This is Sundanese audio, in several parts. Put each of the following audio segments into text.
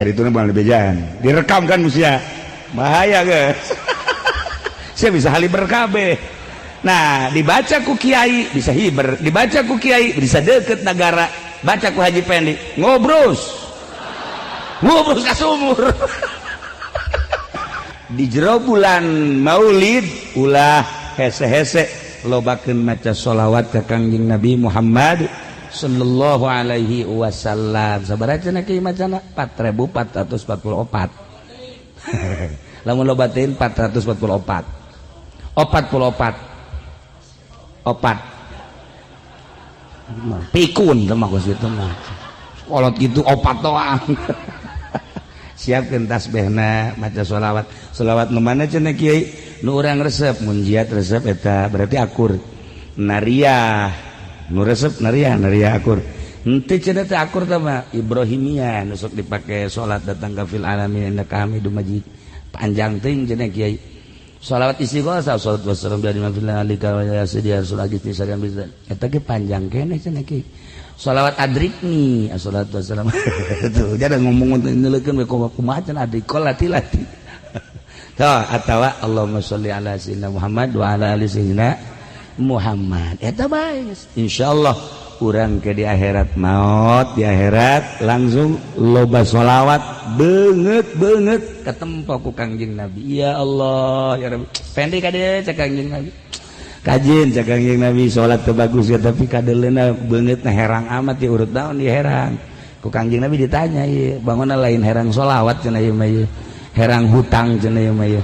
itu bukan lebejan direkam kan musia bahaya guys. Saya bisa haliber kabeh. Nah dibaca ku kiai bisa hiber, dibaca ku kiai bisa deket negara, baca ku haji pendek ngobrus ke sumur. Di jero bulan maulid ulah hese-hese lobakeun maca sholawat ka Kangjeng Nabi Muhammad sallallahu alaihi wasallam. Sabaraha cenah kieu macana 4444. Lamun lobatin 444 opat pikun mah geus kitu mah kolot gitu opat doang. Siapkeun tasbihna maca sholawat nu mana cenah kiai nu urang resep mun jiat resep eta berarti akur nariah nu resep nariah akur henteu cenah teh akur teh mah ibrahimiyah nu sok dipake salat datang ka fil alamin innaka hamidum majid panjang teuing cenah kiai. Sholawat istighotsah salatu wassalamu ala nabiyyina alika wa ya sayyidi rasul agis nisarian bisa eta ge panjang keneh cenah kiai. Sholawat adrikni assalatu wassalamu tuh jangan ngomong neulekeun we kumaha cenah adrik lati-lati. Tah atawa Allahumma sholli ala sayyidina Muhammad wa ala ali sayyidina Muhammad eta bae insyaallah urang ke di akhirat maut di akhirat langsung loba sholawat banget ketempo ku Kangjeng Nabi. Ya Allah ya Rabbi pendek kade cak Kangjeng Nabi kajin cak Kangjeng Nabi sholat teu bagus ya tapi kadeleuna beungeut herang amat ya urut naon di herang ku Kangjeng Nabi ditanya ieu bangunna lain herang sholawat cenah ieu mah ieu herang hutang cenah ieu mah ieu.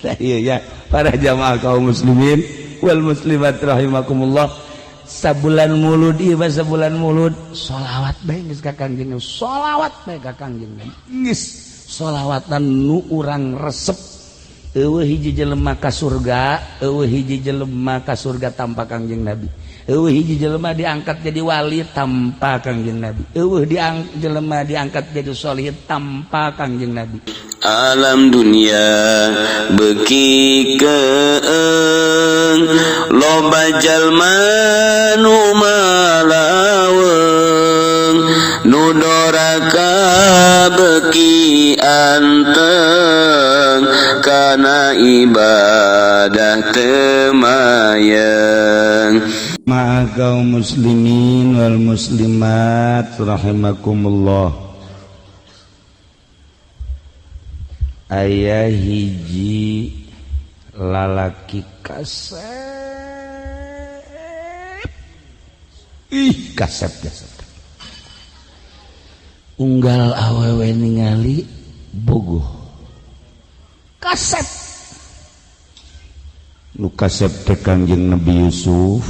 Nah ieu ya para jamaah kaum muslimin wal muslimat rahimakumullah sabulan mulud ieu sabulan mulud sholawat bae geus ka Kangjeng sholawat bae ka Kangjeng geus sholawatan nu urang resep eueuh hiji jelema ka surga eueuh hiji jelema ka surga tanpa Kangjeng Nabi eueuh hiji jelema diangkat jadi wali tanpa Kangjeng Nabi eueuh jelema diangkat jadi sholih tanpa Kangjeng Nabi. Alam dunia beki keeng loba jalma nu malaweng nu doraka beki anteng kana ibadah temayang. Ma'a kaum muslimin wal muslimat rahimakumullah. Aya hiji lalaki kasep kasep unggal awewe ningali bogoh kasep nu kasep teh Kangjeng Nabi Yusuf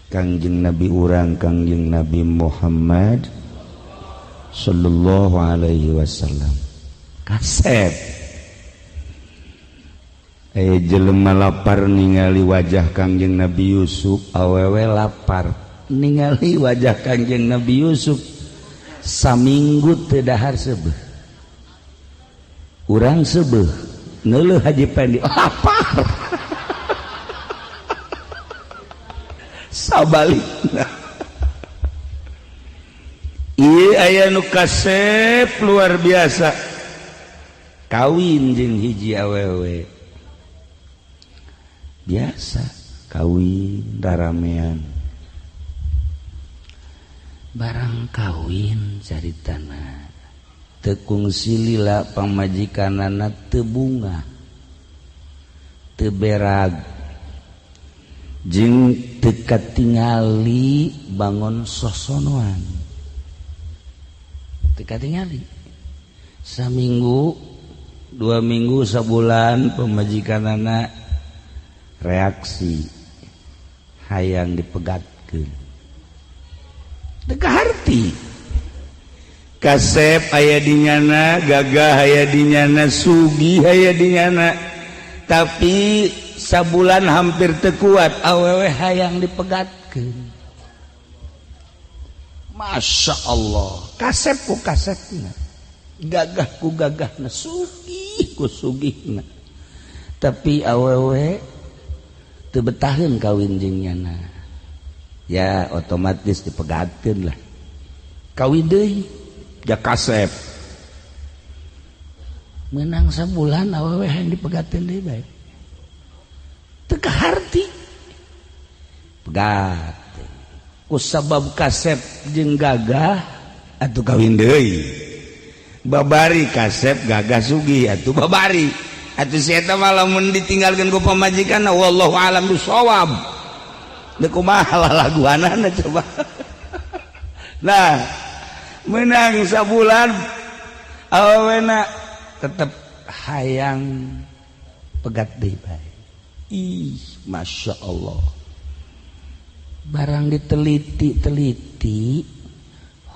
Kangjeng Nabi urang Kangjeng Nabi Muhammad sallallahu alaihi wasallam kasep jelema lapar ningali wajah Kangjeng Nabi Yusuf awewe lapar ningali wajah Kangjeng Nabi Yusuf saminggu teu dahar seubeuh urang seubeuh neuleuh haji pendek lapar sabalikna ieu aya nu kasep luar biasa kawin jeung hiji awewe biasa kawin daramean barang kawin caritana teu kungsi lila pamajikanana teu bunga teu berag jeung teu katingali bangun sosonoan teu katingali saminggu 2 minggu sabulan pemajikanana reaksi hayang dipegatkeun teu kaharti kasep aya dinyana gagah aya dinyana sugih aya dinyana tapi sabulan hampir teu kuat awewe hayang dipegatkeun. Masya Allah kasep ku kasepna gagah ku gagahna sugih ku sugihna tapi awewe teu betaheun kawin jeung nyana ya otomatis dipegatkeun lah kawin deui jak kasep menang sabulan awewe yang dipegatin deui bae teu kaharti pegat ku sabab kasep jeung gagah atuh kawin deui babari kasep gagah sugih atuh babari atuh si eta mah lamun ditinggalkeun ku pamajikanna wallahu alam bisawab da kumaha laguanana coba nah menang sabulan awena tetep hayang pegat deui bae ih masya Allah barang diteliti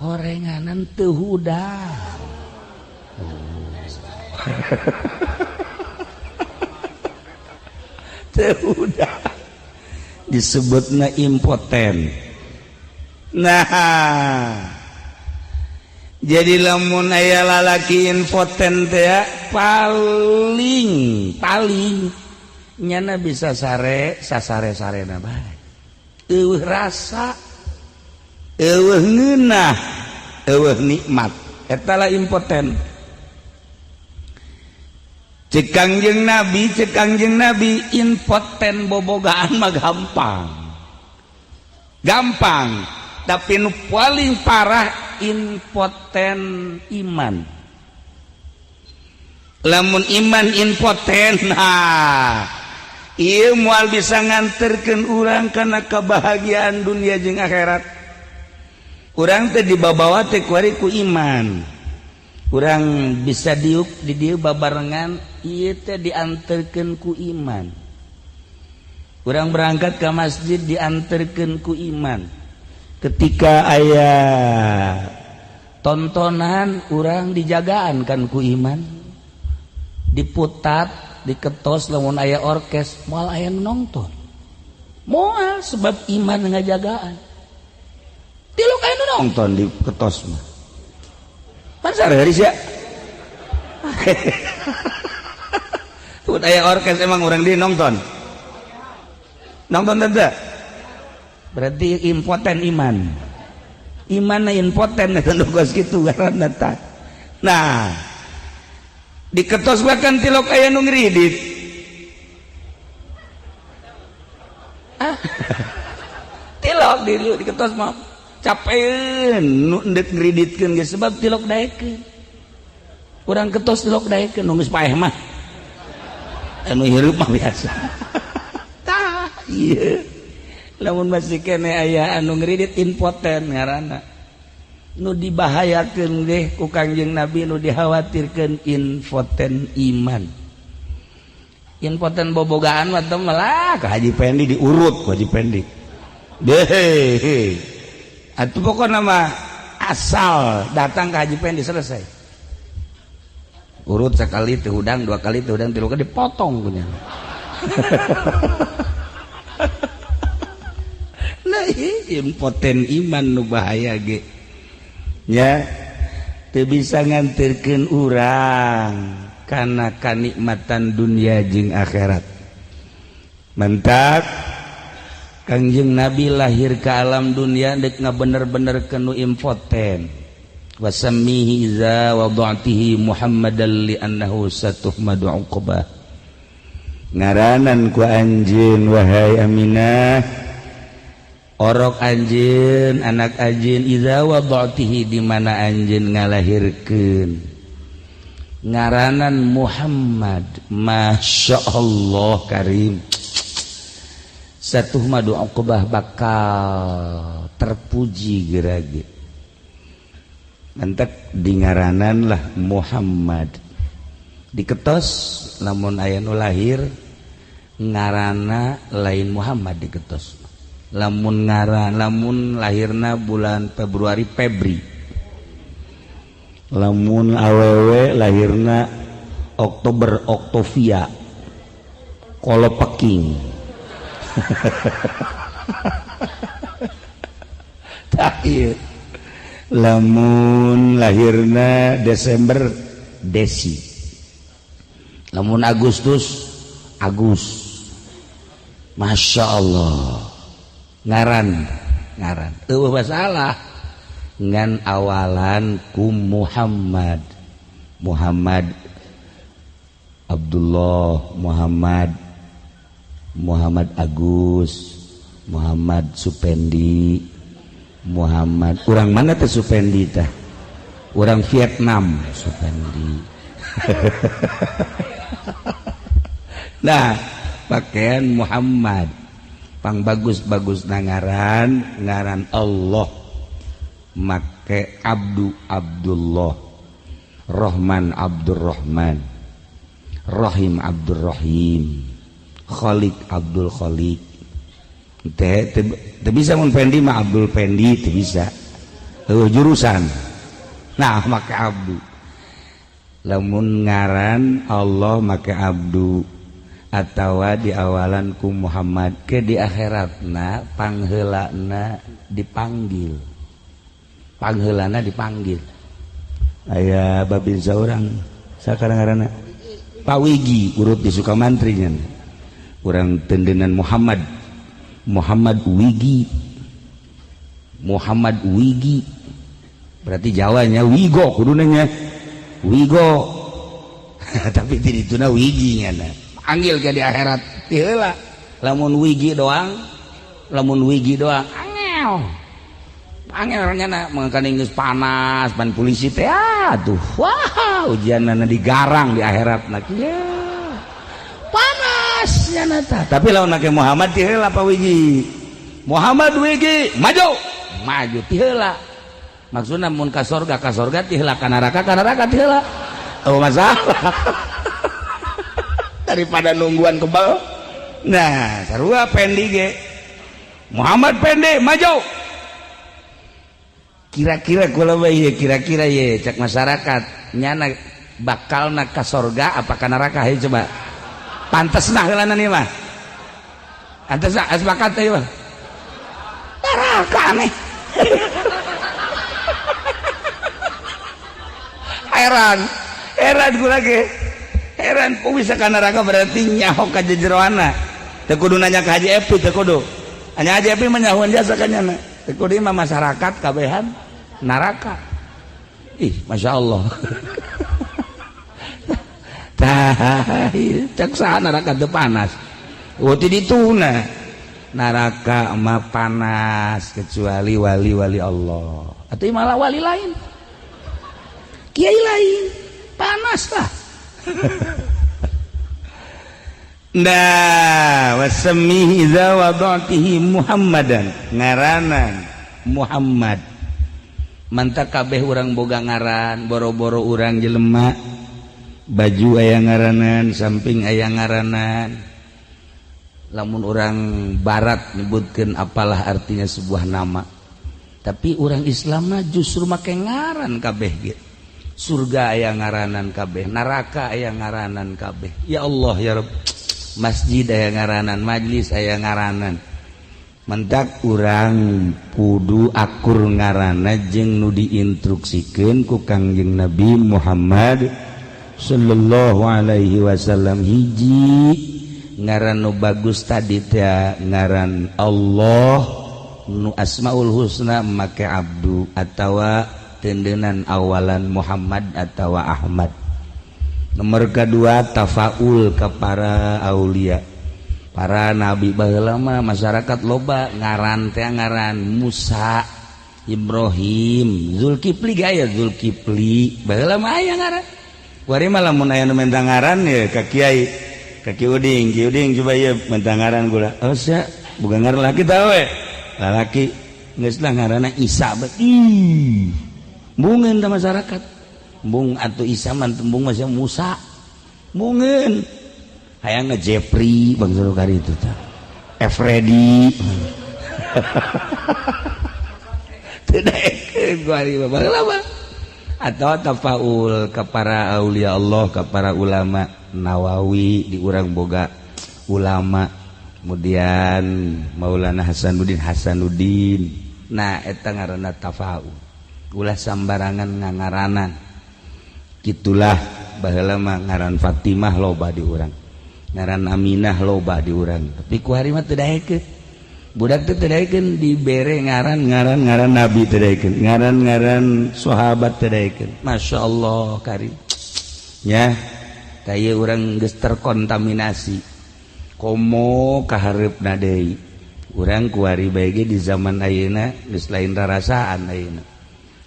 horenganan teu hudang teu hudang disebutna impoten. Nah jadi lamun aya lalaki impoten teh paling nyana bisa sasare-sarena bae eueuh rasa eueuh ngeunah eueuh nikmat eta lah impoten. Cek Kangjeng Nabi impoten bobogaan mah gampang tapi nu paling parah impoten iman. Lamun iman impoten ieu moal bisa nganterkeun urang kana kebahagiaan dunia jeung akhirat. Urang teh dibawa teh kuari ku iman. Urang bisa diuk di dieu babarengan ieu teh dianterkeun ku iman. Urang berangkat ke masjid dianterkeun ku iman. Ketika aya tontonan urang dijagaan kan ku iman. Diputat, diketos lamun aya orkes moal aya nonton. Moal sebab iman ngajagaan. Tiluk aya nonton di ketos mah. Pan sareris ya. Tuh aya orkes emang urang di nonton. Nonton teh. Berarti impoten iman. Imanna impoten eta nu geus kitu ngaranna tah. Nah, diketos bahkan tilok aya nu ngridit. Tilok diketos mah capeun nu endek ngriditkeun ge sebab tilok daekeun. Urang ketos tilok daekeun nu geus paeh mah. Anu hirup mah biasa. Tah, ieu. Lamun masih kene aya anu ngridit impoten ngaranna. Nu dibahayakeun deh ku Kangjeng Nabi nu dikhawatirkeun impoten iman. Impoten bobogaan mah teh malah ka Haji Pendi diurut ku Haji Pendi. Deh. Atuh pokona mah asal datang ke Haji Pendi selesai. Urut sekali teu hudang, dua kali teu hudang, tilu kali dipotong punya. Nah, impoten iman nu bahaya ge. Ya, teu bisa nganterkeun urang kana kanikmatan dunia jeung akhirat. Mantap. Kangjeng Nabi lahir ke alam dunia dek ngabener-benerkeun nu impoten. Wasammihi iza wada'tihi Muhammadan li annahu satuhmadu uqbah. Ngaranan ku anjeun wahai Aminah orok anjeun anak anjeun iza wada'tihi di mana anjeun ngalahirkeun. Ngaranan Muhammad, masyaallah karim. Satuhmadu uqbah bakal terpuji gerage. Mantek di ngaranan lah Muhammad. Diketos lamun aya nu lahir ngaranna lain Muhammad diketos. Lamun lahirna bulan Februari Febri. Lamun awewe lahirna Oktober Oktovia. Kolo Peking. Tak iya. Lamun lahirna Desember Desi. Lamun Agustus Agus. Masya Allah. Ngaran. Teu masalah. ngan awalan ku Muhammad Abdullah, Muhammad Agus, Muhammad Supendi, Muhammad urang mana teh Supendi teh? Urang Vietnam Supendi. Nah, pakaian Muhammad pang bagus-bagus ngaran Allah, make Abdullah, Rahman Abdurrahman, Rahim Abdurrahim, Khalik Abdul Khalik. Teh bisa mun Pendi mah Abdul Pendi teu bisa. Jurusan. Nah, make Abdu. Lamun ngaran Allah make Abdu atawa di awalan ku Muhammad ke di akhiratna pangheulana dipanggil. Pangheulana dipanggil. Aya babin saurang sakarang ngaranna Pak Wigi urut di Sukamantrinya. Urang tendenan Muhammad Wigi. Berarti Jawanya Wigo kudunanya. Wigo. Tapi ti dituna Wigi nya. Panggil ke di akhirat ti heula. Lamun Wigi doang angel nya mangkana geus panas pan polisi teh atuh. Wah, ujianna digarang di akhiratna kieu. Panas nya tah. Tapi lamun make Muhammad ti heula Pak Wigi. Muhammad Wigi maju ti heula. Maksudna mun ka sorga ti heula, ka neraka ti heula. Oh masalah. Daripada nungguan kebal. Nah, sarua Pendi ge. Muhammad Pendi maju. Kira-kira ye cek masyarakat nyana bakalna ka sorga apa ka neraka he coba. Pantesna heulana ieu mah. Pantesna sepakat teh mah. Neraka aneh. Heran gula ge. Heran kok bisa ka neraka berarti nyaho ka jejeroanna. Teu kudu nanya ka Haji Epi teu kudu. Hanya Haji Epi mah nyahoan jasa ka nyana. Teu kudu mah masyarakat kabehan neraka. Ih, Masya Allah. Tah, cek saha neraka teu panas. Ti dituna. Neraka mah panas kecuali wali-wali Allah. Atuh malah wali lain. Kiai lain panas lah. Nah, wasmihi za wadatihi Muhammadan, ngaranan Muhammad. Manta kabeh urang boga ngaran, boro-boro urang jelema baju aya ngaranan, samping aya ngaranan. Lamun urang barat nyebutkeun apalah artinya sebuah nama. Tapi urang Islam mah justru make ngaran kabeh gitu. Surga aya ngaranan kabeh, neraka aya ngaranan kabeh. Ya Allah ya Rabb. Masjid aya ngaranan, majlis aya ngaranan. Mentak urang kudu akur ngaranna jeung nu diinstruksikeun ku Kangjeng Nabi Muhammad sallallahu alaihi wasallam. Hiji ngaran nu bagus tadi teh ngaran Allah, nu asmaul husna make Abdu atawa tendenan awalan Muhammad atau Ahmad. Nomor kedua tafaul ke para aulia, para nabi baheula mah masyarakat loba ngaran teh ngaran Musa, Ibrahim, Zulkifli gaya Zulkifli baheula mah aya ngaran. Kuari mah lamun aya nu mentang ngaran ya ka Kiai Uding coba ieu mentang ngaran gula. Oh sia bukan ngaran laki tah we. Lalaki geus lah ngaranna Isa beuh. Mungkin ta masyarakat bung atau Isa man tembung masih Musa mungkin hayang Jeffrey bangsa kari itu tah Freddy tidak kuari baheula atau tafaul ke para aulia Allah, ke para ulama. Nawawi di urang boga ulama, kemudian Maulana Hasanuddin. Nah eta ngaranna tafaul, ulah sambarangan ngangaranan. Gitulah baheula mah ngaran Fatimah loba di urang, ngaran Aminah loba di urang. Tapi ku hari mah teu daekeun. budak teh tadaikeun dibere ngaran nabi tadaikeun ngaran sahabat tadaikeun masyaallah karim nya taya urang geus terkontaminasi komo ka hareupna deui urang kuari bae ge di zaman ayeuna geus lain rarasaan ayeuna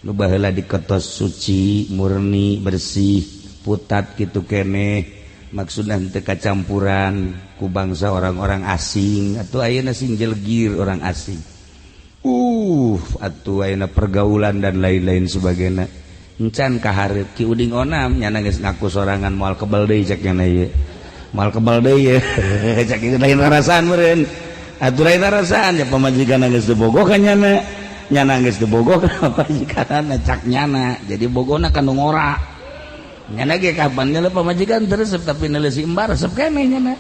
nu baheula diketos suci murni bersih putat kitu keneh maksudna teu kacampuran ku bangsa orang-orang asing atuh ayeuna singgil gir orang asing atuh ayeuna pergaulan dan lain-lain sebagainya encan ka hareup ki uding onam nyana geus ngaku sorangan moal kebal deui cek nyana ieu moal kebal deui ye cek itu lain rasaan meureun atuh lain rasaan ya pamajikanna geus teu bogoh ka nyana geus teu bogoh ka pamajikanna cak nyana jadi bogona kanu ngora nyana ge kapan nyana pamajikan teresep tapi neuleuh si embar resep keneh nyana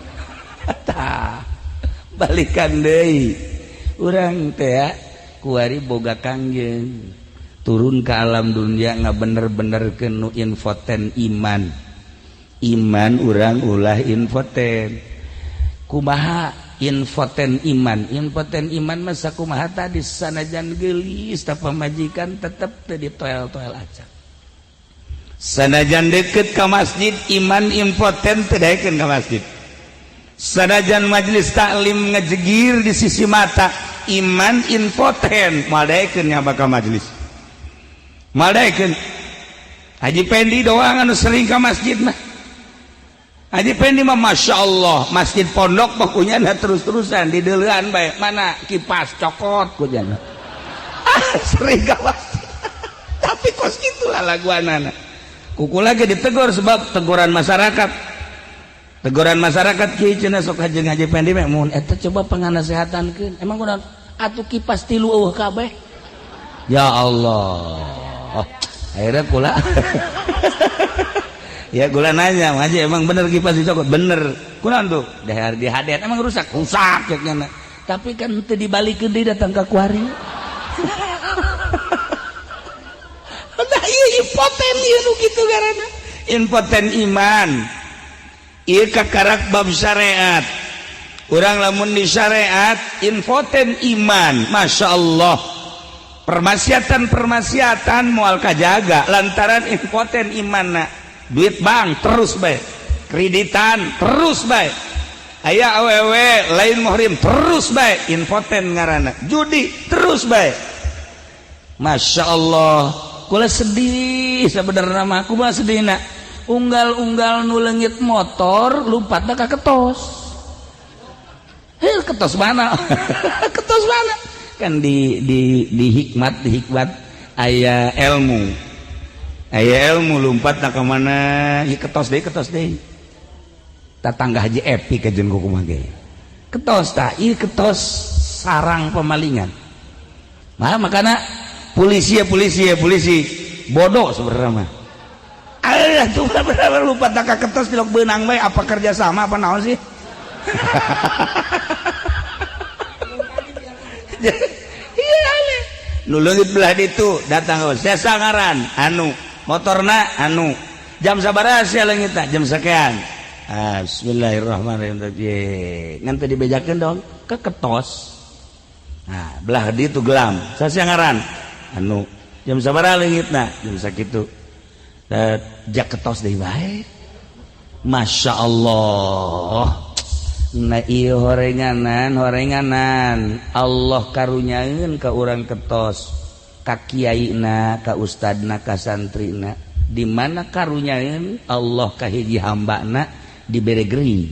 tah balikan deui urang teh ya kuari boga kangjeng turun ke alam dunia ngabener-benerkeun nu infoten iman urang ulah infoten kumaha infoten iman mah sakumaha tadi sanajan geulis ta pamajikan tetep teu ditoel-toel acan sanajan deket ka masjid iman impoten teu daekeun ka masjid sanajan majelis taklim ngejegir di sisi mata iman impoten moal daekeun nya ka majelis moal daekeun Haji Pendi doang anu sering ka masjid mah Haji Pendi mah masyaallah masjid pondok pokoknya terus-terusan di deuleuan bae mana kipas cokot ku jana sering ka masjid tapi kos kitulah laguanana kukula ge ditegur sebab teguran masyarakat kieu cenah sok hajeng Haji Pendi mah mun eta coba panganasehatankeun emang kunaon atuh kipas 3 eueuh kabeh ya Allah akhirnya kula ya kula nanya Haji emang bener kipas dicokot bener kunaon tuh dahar dihadet emang rusak cek nyana tapi kan teu dibalikeun deui datang ka kuari nah ieu impoten ieu nu kitu garana impoten iman ieu kakarak bab syariat urang lamun di syariat impoten iman masyaallah permaksiatan moal kajaga lantaran impoten imanna duit bank terus bae kreditan terus bae aya awewe lain muhrim terus bae impoten ngaranna judi terus bae masyaallah kula sedih sebenarnya mah aku mah sedihna unggal-unggal nu leungit motor lumpatna ka ketos ketos mana ketos mana kan di hikmat aya ilmu lumpatna ka mana ieu ketos deui tatangga Haji Epi kajen kumaha ge ketos tah ieu ketos sarang pemalingan makana polisi bodoh sebenarnya mah tuh bener lupa tak ketos tilok beunang bae apa kerja sama apa naon sih iya nu leungit belah ditu datang saya sangaran anu motorna anu jam sabaraha sia leungitna jam sakean bismillahirrahmanirrahim ngan teu dibejakeun dong ke ketos nah belah ditu gelam saya sangaran anu jam sabaraha leungitna jam sakitu jak ketos deui bae masyaallah na ieu horenganan Allah karunyaeun ka urang ketos ka kiaina ka ustadna ka santrina di mana karunyaeun Allah ka hiji hambana dibere gering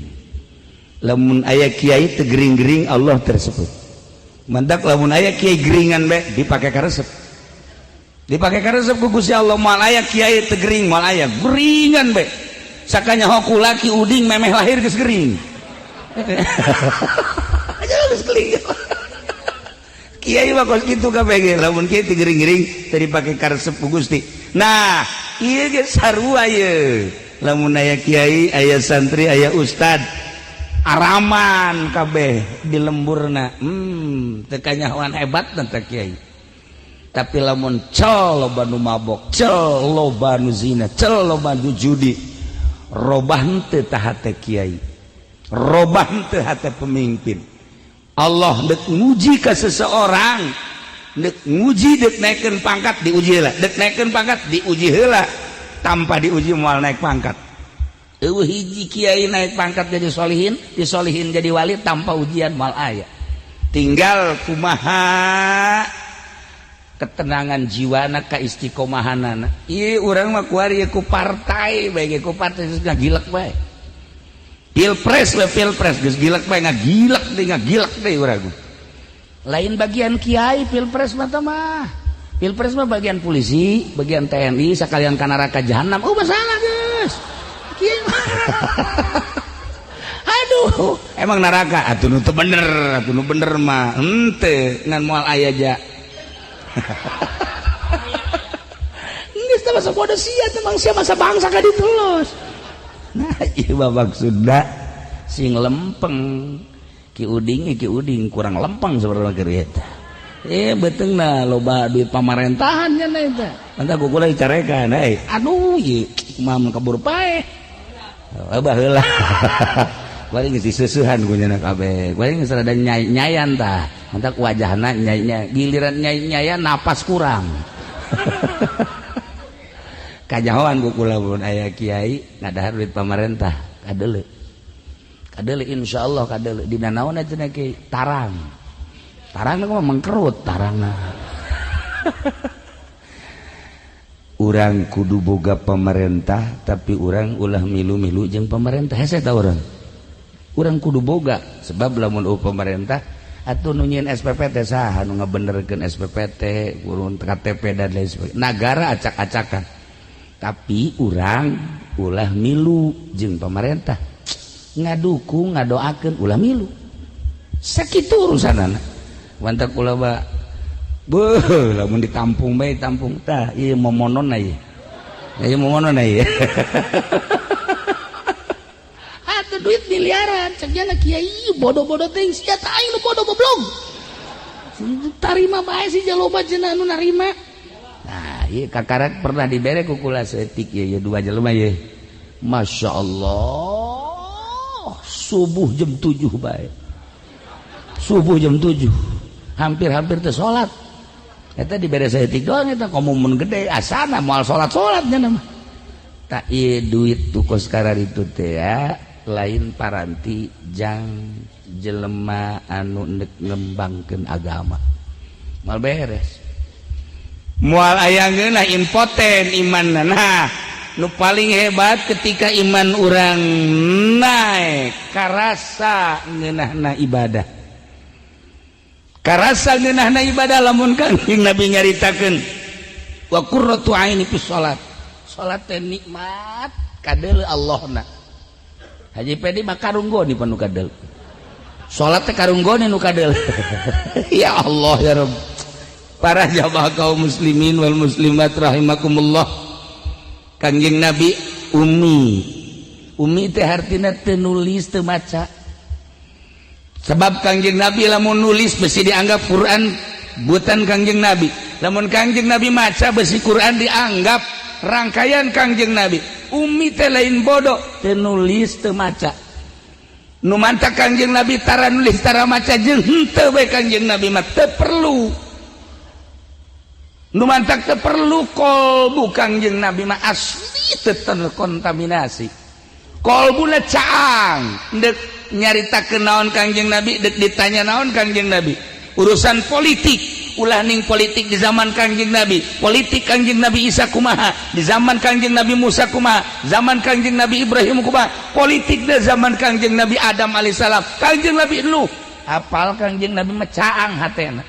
lamun aya kiai teu gering-gering Allah tersebut mantak lamun aya kiai geringan bae dipake ka resep ku Gusti Allah moal aya kiai teu gering moal aya geringan bae sakanya hoku laki uding memeh lahir geus gering aja geus gering kiai mah kos kitu kabeh ge lamun kiai teu gering-gering teu dipake ka resep ku Gusti nah ieu ge sarua ieu lamun aya kiai aya santri aya ustad araman kabeh di lemburna teu kanyahoan hebat teh kiai tapi lamun cel loba nu mabok cel loba nu zina cel loba nu judi robah teu tah hate kiai robah teu hate pemimpin Allah dek nguji ke seseorang, dek nguji dek naikkeun pangkat diuji heula, dek naikkeun pangkat diuji heula, tanpa diuji moal naik pangkat. Eueuh hiji kiai naik pangkat jadi solihin, disolihin jadi wali tanpa ujian moal aya. Tinggal kumaha ketenangan jiwana ka istiqomahanana. Ieu urang mah kuari ku partai bae ku partai ngagilek bae. Pilpres geus gilek bae ngagilek deui urang. Lain bagian kiai pilpres mah. Pilpres mah bagian polisi, bagian TNI sakalian ka neraka jahanam. Oh masalah geus. Kiai aduh, emang neraka atuh nu teu bener mah henteu ngan moal aya ja. Geus teh masa bodoh sia teh mangsia masa bangsa ka ditulus. Nah, ieu maksudna sing lempeng ki uding kurang lempeng sabarang keur eta. Beteungna loba duit pamarentahan nya eta. Anta kukula dicarekan, aduh ieu kumaha kabur pae. Abah heula. Bari geus diseusuhan ku nya kabeh. Bari geus rada nyayan tah. Anta ku wajahna nyai giliran nyai napas kurang. Kajahoan kukula mun aya kiai ngadahar duit pamarentah kadeuleu insyaallah kadeuleu dina naon cenah kiai tarang mah mengkerut tarangna. Urang kudu boga pemerintah tapi urang ulah milu-milu jeung pemerintah hese ta urang kudu boga sebab lamun pemerintah atuh nu nyieun SPP teh saha nu ngabenerkeun SPP teh urun KTP dan lain sebagainya nagara acak-acakan. Tapi urang ulah milu jeung pemerintah ngadukung ngadoakeun ulah milu sakitu urusanana. Wantak ulah ba beuh lamun ditampung bae tampung tah ieu momononna ieu atuh duit miliaran cenah kiai bodoh-bodoh teh sia tah aing nu bodoh goblok tarima bae si jaloba cenah anu narima. Nah, ieu kakarak pernah dibere ku kula seetik ieu dua jelema ieu. Masyaallah. Subuh jam 7 bae. Subuh jam 7. Hampir-hampir teh salat. Eta dibere seetik doang eta komumun gede asana moal salat-salat nya mah. Tak ieu duit tukos karar itu teh ya, lain paranti jang jelema anu ngembangkeun agama. Mal beres. Mual aya geunah impoten imanna. Nah, nu paling hebat ketika iman urang naik karasa ngeunahna ibadah. Karasa ngeunahna ibadah lamun Kangjeng Nabi nyaritakeun wa qurratu aini fi shalat. Salat teh nikmat kadeuleu Allahna. Haji Pedi mah karunggoni panu kadeuleu. Salat teh karunggoni nu kadeuleu. Ya Allah ya Rabb. Para jamaah kaum muslimin wal muslimat rahimakumullah. Kangjeng Nabi ummi teh artina teu nulis teu maca. Sebab Kangjeng Nabi lamun nulis besi dianggap Quran buatan Kangjeng Nabi. Lamun Kangjeng Nabi maca besi Quran dianggap rangkaian Kangjeng Nabi. Ummi teh lain bodoh teu nulis teu maca. Nu mantap Kangjeng Nabi tara nulis tara maca jeung henteu bae Kangjeng Nabi mah teu perlu. Nu mantak teu perlu kolbu Kangjeng Nabi mah asli teu terkontaminasi. Kolbuna caang deuk nyaritakeun naon Kangjeng Nabi deuk ditanya naon Kangjeng Nabi. Urusan politik ulah ning politik di zaman Kangjeng Nabi. Politik Kangjeng Nabi Isa kumaha, di zaman Kangjeng Nabi Musa kumaha, zaman Kangjeng Nabi Ibrahim kumaha, politik di zaman Kangjeng Nabi Adam alaihissalam, Kangjeng Nabi Nuh. Apal Kangjeng Nabi mah caang hatena.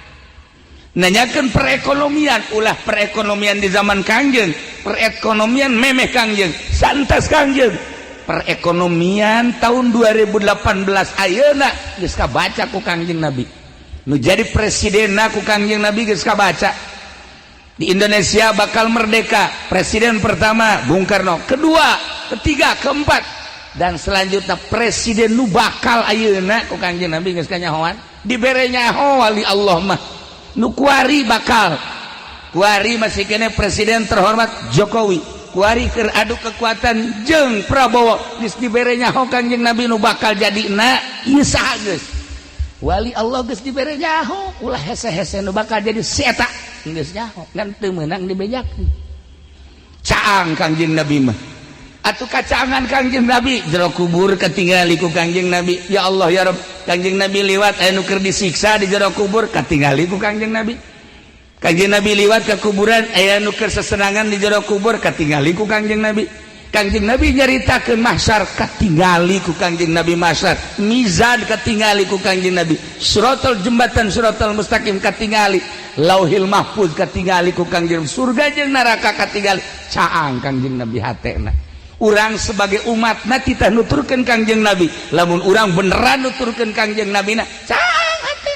Nanyakan perekonomian ulah perekonomian di zaman Kangjeng, perekonomian memeh Kangjeng santas Kangjeng. Perekonomian tahun 2018 ayeuna geus kabaca ku Kangjeng Nabi. Nu jadi presidenna ku Kangjeng Nabi geus kabaca. Di Indonesia bakal merdeka, presiden pertama Bung Karno, kedua, ketiga, keempat, dan selanjutnya presiden nu bakal ayeuna ku Kangjeng Nabi geus kanyahoan, dibere nyaho wali Allah mah. Nu kuari bakal kuari masih kene presiden terhormat Jokowi, kuari keur adu kekuatan jeung Prabowo geus dibere nyaho Kangjeng Nabi nu bakal jadina ieu saha geus wali Allah geus dibere nyaho ulah hese-hese nu bakal jadi seta geus nyaho ngan teu meunang dibejakeun caang Kangjeng Nabi mah atuh kacaangan Kangjeng Nabi jero kubur katingali ku Kangjeng Nabi ya Allah ya Rabb Kangjeng Nabi liwat aya nu keur disiksa di jero kubur katingali ku Kangjeng Nabi Kangjeng Nabi liwat ke kuburan aya nu keur sesenangan di jero kubur katingali ku Kangjeng Nabi Kangjeng Nabi nyaritakeun mahsyar katingali ku Kangjeng Nabi mahsyar mizan katingali ku Kangjeng Nabi siratal jembatan siratal mustaqim katingali lauhil mahfuz katingali ku Kangjeng surga jeung neraka katingali caang Kangjeng Nabi hatena urang sebagai umatna kita nuturkeun Kangjeng Nabi lamun urang beneran nuturkeun Kangjeng Nabi na caang hate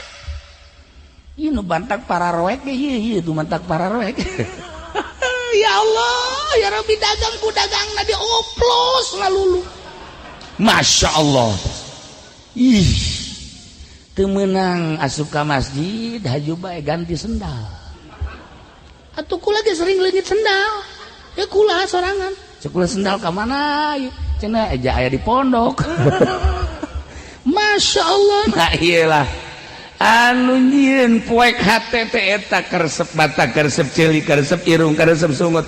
ieu nu bantak para roek ieu tuh bantak para roek ya Allah ya Rabbi dagang ku dagangna dioplos ngalulu Masya Allah ih teu meunang asup ka masjid haju bae ganti sendal atuh kula ge sering leungit sendal ya kula sorangan cek kula sendal ka mana cenah eja aya di pondok Masya Allah nah iyalah anu nyieun poek hate teh eta karesep mata karesep ceuli karesep irung karesep sungut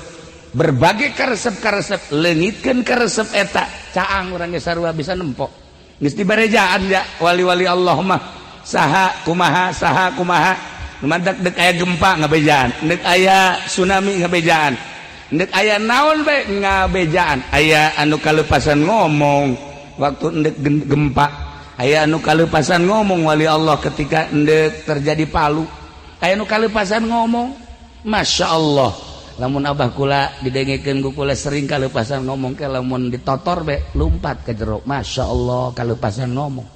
berbagai karesep-karesep leungitkeun karesep eta caang urang ge sarua bisa nempok geus dibarejaan ya wali-wali Allah mah saha kumaha mantak dek aya gempa ngabejaan dek aya tsunami ngabejaan dek aya naon bae ngabejaan aya anu kaleupasan ngomong waktu dek gempa aya anu kaleupasan ngomong wali Allah ketika endek terjadi Palu aya anu kaleupasan ngomong Masya Allah lamun abah kula didengekeun ku kula sering kaleupasan ngomong ke lamun ditotor be lumpat ke jero Masya Allah kaleupasan ngomong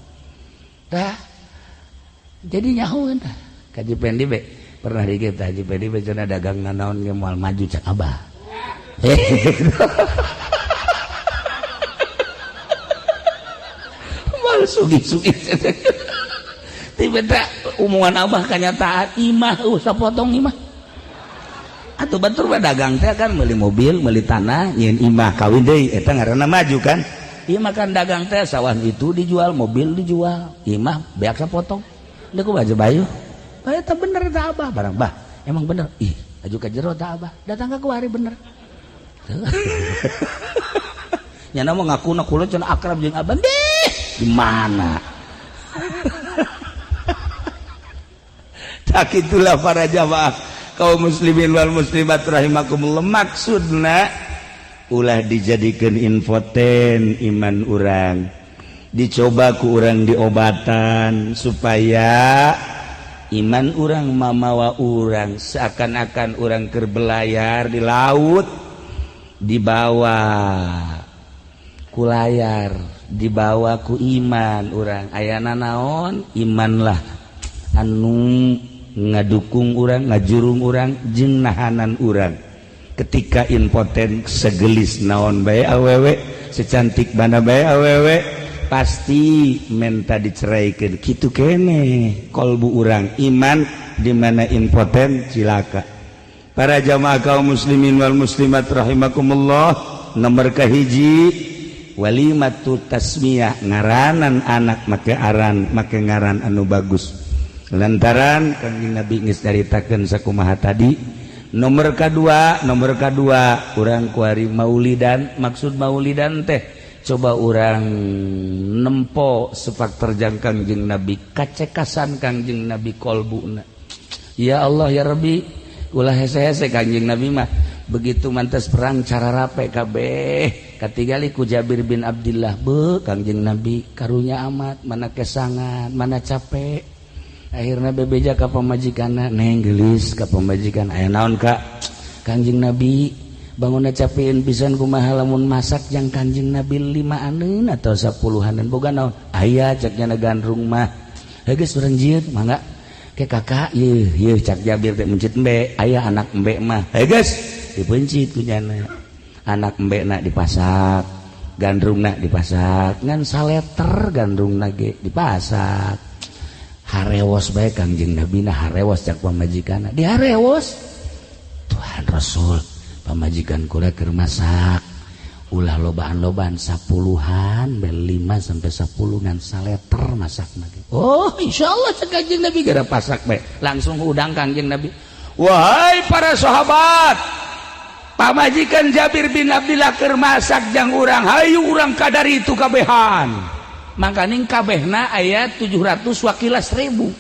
dah jadi nyahoeun tah Kaji Pendi be pernah dikit Haji Pendi be cenah dagang naon ge moal maju cak abah sugi-sugi tiba-tiba omongan abah kanyataan imah sapotong imah atuh batur dagang teh kan meuli mobil meuli tanah nyeun imah kawin deui eta ngaranna maju kan ieu mah kan dagang teh sawah itu dijual mobil dijual imah beak sapotong deuk ku baju bayu bae teh bener tah abah barang bah emang bener ih aju ka jero tah abah datang ka kuari bener nyana mah ngakuna kula cenah akrab jeung abah di mana tak itulah para jamaah kaum muslimin wal muslimat rahimakumullah maksudna ulah dijadikeun infoten iman urang dicoba ku urang diobatan supaya iman urang mamawa urang seakan-akan urang keur belayar di laut dibawa ku layar dibawa ku iman urang ayana naon iman lah anu ngadukung urang ngajurung urang jeung nahanan urang ketika impoten segelis naon bae awewe secantik mana bae awewe pasti menta diceraikeun kitu kene kolbu urang iman di mana impoten cilaka para jamaah kaum muslimin wal muslimat rahimakumullah nomor kahiji walimatu tasmiyah ngaranan anak make ngaran anu bagus lantaran Kanjeng Nabi geus caritakeun sakumaha tadi nomor kadua urang kuari maulidan maksud maulidan teh coba urang nempo sepak terjang Kanjeng Nabi kacekasan Kanjeng Nabi kolbuna ya Allah ya Rabbi ulah hese-hese Kanjeng Nabi mah begitu mantas perang cara rape kabeh katingali ku Jabir bin Abdillah be Kangjeng Nabi karunya amat mana kesangan mana capek akhirna bebeja ka pamajikanna neng geulis ka pamajikan aya naon Kak Kangjeng Nabi bangunna capeun pisan kumaha lamun masak jang Kangjeng Nabi 5 atau 10 boga naon aya caknya gandrung mah geus urang jieun mangga ke kakak yeuh cak Jabir teh mencit embe aya anak embe mah geus dipencit kunyana anak embek nak dipasak gandrung nak dipasak ngan saleter gandrung nak dipasak harewos bae Kangjeng Nabi na harewos cak pamajikanna di harewos Tuhan Rasul pamajikan kula keur masak ulah lobahan-lobahan 10-an bel 5 sampai 10 ngan saleter masakna. Oh insyaallah cek Kanjeng Nabi gara pasak bae langsung udang Kanjeng Nabi. Wahai para sahabat, pamajikan Jabir bin Abdillah keur masak jang urang, hayu urang kadari itu kabehan. Makaning kabehna aya 700 wakilas 1000.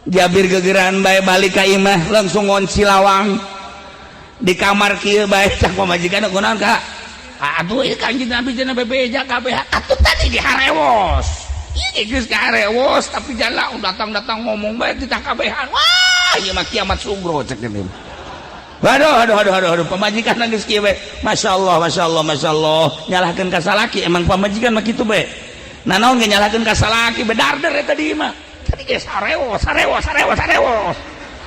Jabir gegeran bae balik ka imah langsung ngonci lawang di kamar kieu bae cak pamajikan kunaon ka? Atuh ieu Kanjeng Nabi cenah bebeja kabehan. Atuh tadi diharewos. Ieu geus kaharewos tapi jala datang-datang ngomong bae titah kabehan. Wah, ieu mah kiamat sugro cek geuning. Aduh, pamajikan geus kieu bae. Masyaallah, nyalahkeun ka salaki emang pamajikan mah kitu bae. Nanaon ge nyalahkeun ka salaki bedarder eta di imah. Tadi ge sarewos.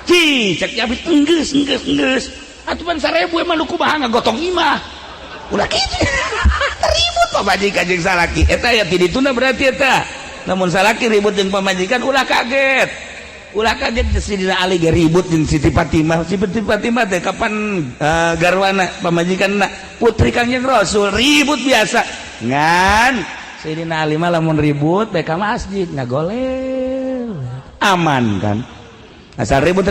Ci, cek Jabir enggeus. Atuh pan 1000 emang lu kumaha ngagotong imah. Ulah kitu. Ribut pamajikan jeung salaki. Eta ya ti dituna berarti eta. Lamun salaki ribut jeung pamajikan ulah kaget Sidina Ali ge ribut jeung Siti Fatimah. Siti Fatimah teh kapan garwana pamajikanna putri Kangjeng Rasul ribut biasa. Ngan Sidina Ali mah lamun ribut bae ka masjid ngagolel. Aman kan. Asal ribut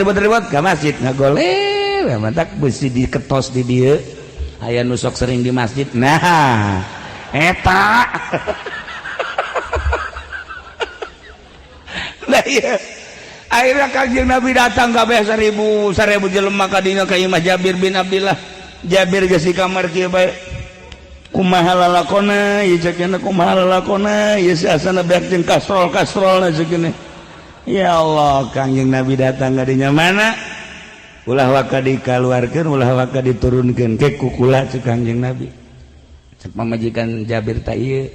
ka masjid ngagolel. Mantak besi diketos di dieu. Aya nu sok sering di masjid. Nah, eta. Lah iya. Akhirnya Kanjeng Nabi datang kabeh 1000 jelema ka dina ka imah Jabir bin Abdillah. Jabir geus di kamar kieu bae. Kumaha lalakona, ieu cenah kumaha lalakona, ieu asana beak jeung kastrol-kastrolna cenah. Ya Allah, Kanjeng Nabi datang ka dinya mana? Ulah waka dikaluarkeun, ulah waka diturunkeun ke kukula cek Kanjeng Nabi. Cek pamajikan Jabir ta ieu.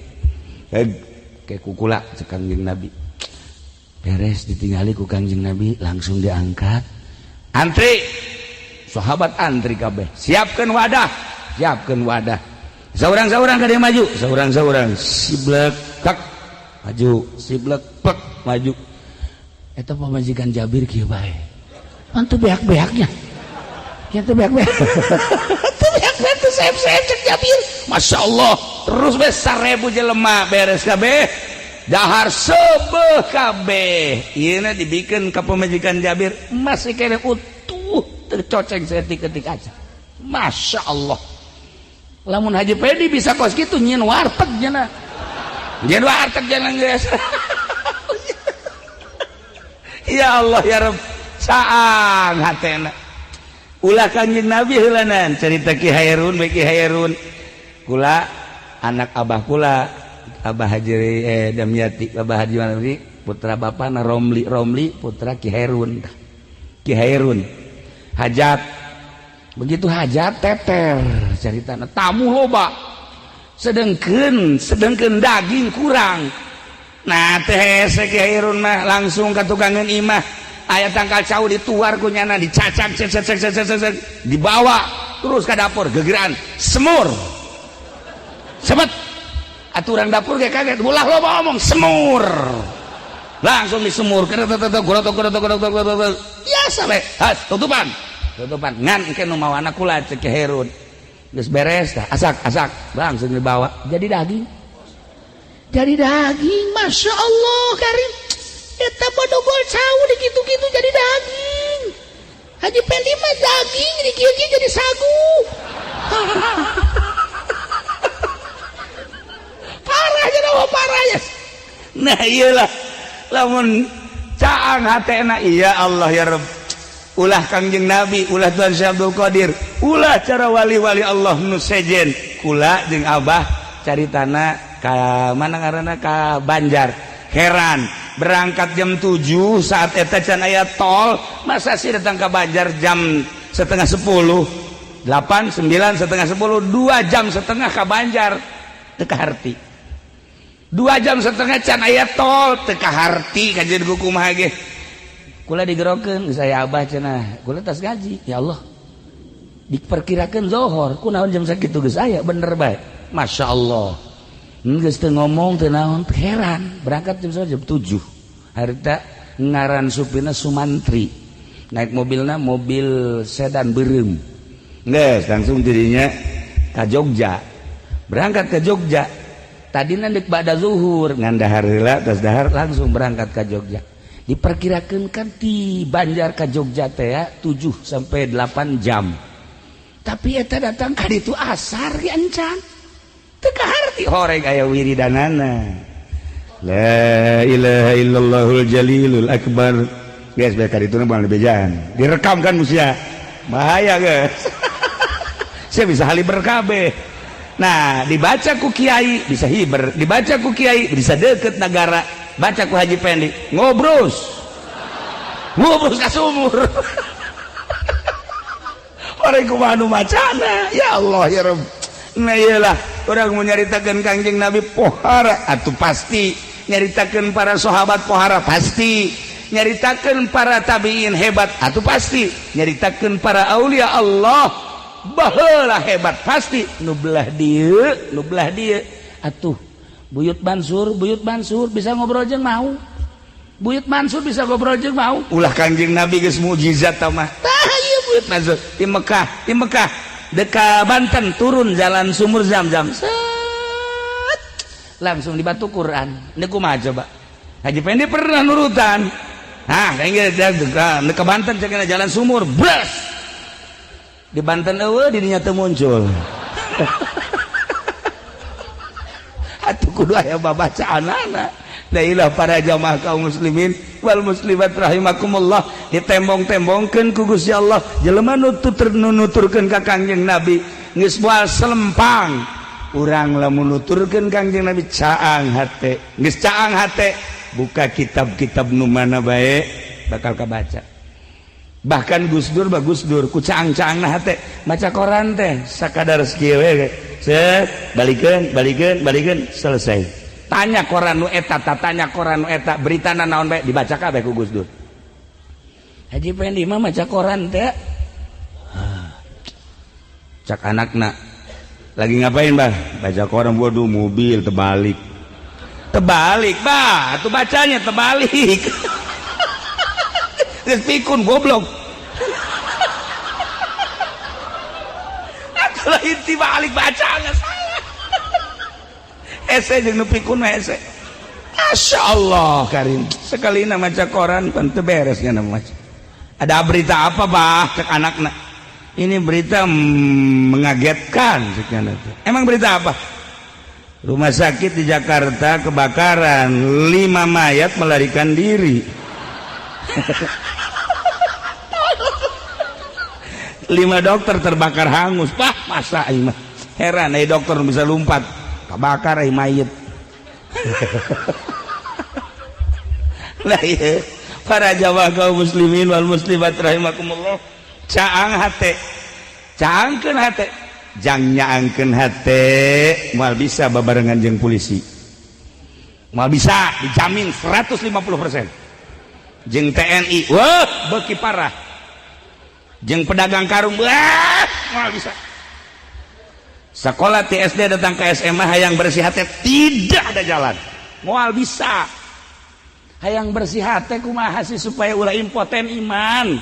Ke kukula cek Kanjeng Nabi. Beres ditinggali ku Kanjeng Nabi langsung diangkat. Antri. Sahabat antri kabeh. Siapkeun wadah. Saurang-saurang ka dieu maju, saurang-saurang siblek kak maju, siblek plek maju. Eta pamajikan Jabir kieu bae. Antu beak-beaknya. Kitu beak-beak. Tuh beak-beak tuh sayap-sayap cek Jabir. Masyaallah. Terus bae 1000 jelema beres kabeh. Dahar sebeuh kabeh. Ieu na dibikeun ka pamajikan Jabir masih kene utuh tercoceng setik-etik aja. Masyaallah. Lamun Haji Pedi bisa kos kitu nyieun warteg cenah. Nyieun warteg cenah geus. Ya Allah ya Rabb. Saang hatena. Ulah Kanjeng Nabi heulanan cerita Ki Hairun bae Ki Hairun. Kula anak abah kula Abah Haji Damyati, Abah Haji Manri, putra bapana Romli putra Ki Hairun. Ki Hairun. Hajat. Begitu hajat teter caritana. Tamu loba. Sedengkeun daging kurang. Nah teh Ki Hairun mah langsung ka tukangan imah. Aya tangkal cau dituar ku nyana dicacak dibawa terus ke dapur gegeran semur. Sebet aturan dapur kayak kaget ulah lo ngomong semur langsung disemur biasa le tutupan ngan ke nu mawana kula cek Ki Hairun geus beres tah asak langsung dibawa jadi daging Masya Allah Karim eta bodogol cau dikitu-kitu jadi daging Haji Pedi mah daging dikieu-kieu jadi sagu parah ya. Nah iyalah lamun caang hatena iya Allah ya Rabb. Ulah Kangjeng Nabi, ulah Tuan Syekh Abdul Qadir, ulah cara wali-wali Allah nu sejen. Kula jeung Abah caritana ka mana ngaranna ka Banjar. Heran, berangkat jam 7 saat eta can aya tol, masa sih datang ke Banjar jam 9:30, 8, 9, 9:30, 2 jam setengah ke Banjar teu harti. 2 jam setengah can aya tol teu harti kajian kumaha ge. Kula digerokeun geus aya Abah cenah. Kula tas gaji, ya Allah. Diperkirakeun zuhur, kunaon jam sakitu geus aya bener bae. Masyaallah. Geus teu ngomong teu naon, heran. Berangkat jam 7. Harita ngaran supirna Sumantri. Naik mobilna mobil sedan beureum. Geus langsung dirinya ke Jogja berangkat ke Jogja tadi nanti pada zuhur ngandahar heula tos dahar langsung berangkat ke Jogja diperkirakan kan di Banjar ke Jogja teh ya 7 sampai 8 jam tapi eta datang ka ditu asar ge encan teu kaharti horeg aya wiridanana la ilaha illallahul jalilul akbar guys beka ditu mah lebejaan direkam kan musia bahaya guys saya bisa haliber kabeh nah dibaca ku kiai bisa hiber dibaca ku kiai bisa deket negara baca ku Haji Pendi ngobrus ka sumur orang kumaha nu macana ya Allah ya Rabb nah iyalah orang mau nyaritakeun Kangjeng Nabi pohara atuh pasti nyaritakeun para sahabat pohara pasti nyaritakeun para tabiin hebat atuh pasti nyaritakeun para aulia Allah baheula hebat pasti nu belah dieu atuh Buyut Mansur bisa ngobrol jeung mau Buyut Mansur bisa ngobrol jeung mau ulah Kangjeng Nabi geus mukjizat tah mah tah ieu Buyut Mansur di Mekah dekat Banten turun jalan sumur Zam-Zam set langsung di batu Quran ini kumaha coba Haji Pendi pernah nurutan kayak gitu ke Banten cekena jalan sumur blas di Banten eueuh dirinya teu muncul atuh kudu aya babacaanana da ilah para jamaah kaum muslimin wal muslimat rahimakumullah ditembong-tembongkeun ku Gusti Allah jelema nuturkeun ka Kangjeng Nabi geus moal selempang urang lamun nuturkeun Kangjeng Nabi caang hate geus caang hate buka kitab-kitab nu mana bae bakal kabaca bahkan Gus Dur ku caang-caangna hate maca koran teh sakadar sakieu we set balikeun selesai tanya koran nu eta beritana naon bae dibaca kabeh ku Gus Dur Haji Pendi mah maca koran teh cak anakna lagi ngapain bah baca koran waduh mobil terbalik bah atuh bacanya terbalik geus pikun goblok atuh lain tibalik baca geus salah ese jeung nu pikun mah ese masyaallah karim sakalina maca koran pan teu beres nya maca ada berita apa bah cek anakna ini berita mengagetkan cekna emang berita apa rumah sakit di Jakarta kebakaran 5 mayat melarikan diri 5 dokter terbakar hangus masa ini mah heran dokter bisa lompat kebakar mayat lah iya para jamaah kaum muslimin wal muslimat rahimakumullah caangkeun hate jang nyaangkeun hate moal bisa babarengan jeung polisi moal bisa dijamin 150% jeung TNI wah beuki parah jeung pedagang karung wah moal bisa sekolah ti SD datang ke SMA hayang bersih hate tidak ada jalan moal bisa hayang bersih hate kumaha sih supaya ulah impoten iman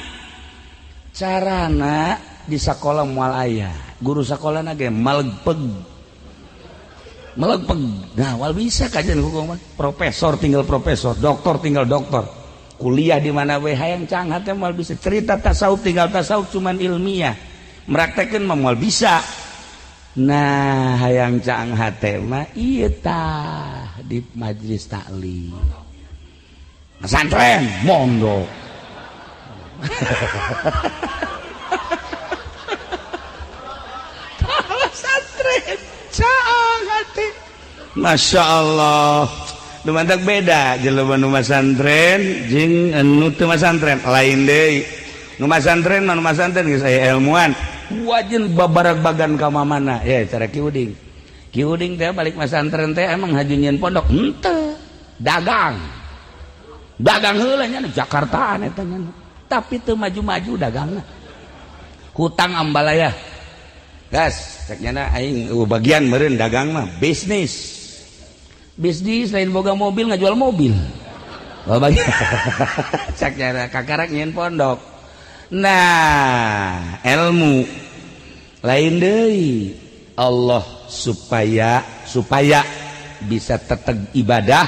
carana di sekolah moal aya guru sekolahna ge malegpeg nah moal bisa kajian hukum profesor tinggal profesor doktor tinggal doktor kuliah di mana we hayang cangat teh moal bisa cerita tasawuf tinggal tasawuf cuman ilmiah meraktekeun mah moal bisa nah hayang cangat teh mah ieu tah di majelis taklim pesantren mondok pesantren caang hati Masya Allah nu mantak beda jelema nu pesantren jeung anu teu pesantren lain deui nu pesantren mah nu pesantren geus aya ilmuwan wajin babarag-bagan ka mamana ya cara Ki Uding teh balik pesantren teh emang hajunyeun pondok henteu dagang heula nya Jakartaan eta nya tapi teu maju-maju dagangna hutang ambalaya gas cek nya aing bagian meureun dagang mah bisnis lain boga mobil ngajual mobil bagian cek nya kakarak nyeun pondok nah ilmu lain deui Allah supaya bisa teteg ibadah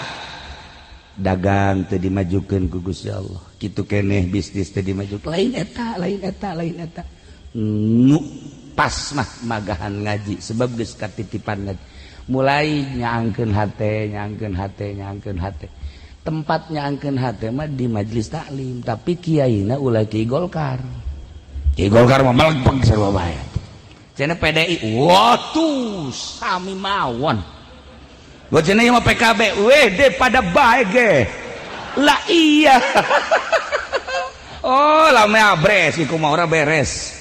dagang teu dimajukeun ku Gusti Allah kitu keneh bisnis teu dimajukeun lain eta nu pas mah magahan ngaji sebab geus katitipan ngaji mulai nyaangkeun hate tempat nyaangkeun hate mah di majelis taklim tapi kiaina ulah Ki Golkar mah melegpeg sarua bae cenah PDI waduh sami mawon gua cenah ieu mah PKB deh pada bae ge lah iya oh lame abres iku mah ora beres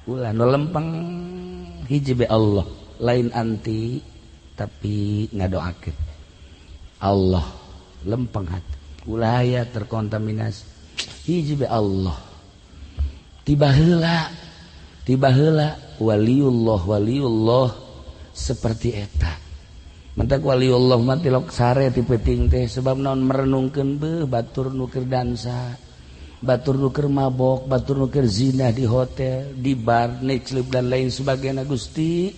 ulah nu lempeng hiji be Allah lain anti tapi ngadoakeun Allah lempeng hati ulah aya terkontaminasi hiji be Allah tiba heula waliullah seperti eta mentak waliullah mah tilok sare ti peuting teh sebab naon merenungkeun beuh batur nu keur dansa batur nu keur mabok batur nu keur zina di hotel di bar nightclub dan lain sebagainya Gusti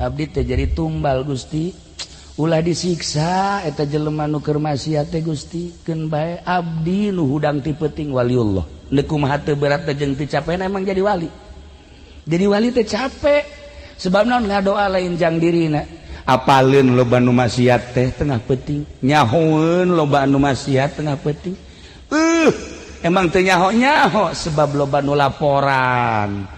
abdi teh jadi tumbal Gusti ulah disiksa eta jelema nu keur maksiat teh Gusti keun bae abdi nu hudang ti peuting waliullah neuk kumaha teu berat teh jeung teu capena emang jadi wali teh capek sebab naon ngadoa lain jang dirina apaleun loba nu maksiat teh tengah peuting nyahoeun loba anu maksiat tengah peuting emang teu nyaho sebab loba nu laporan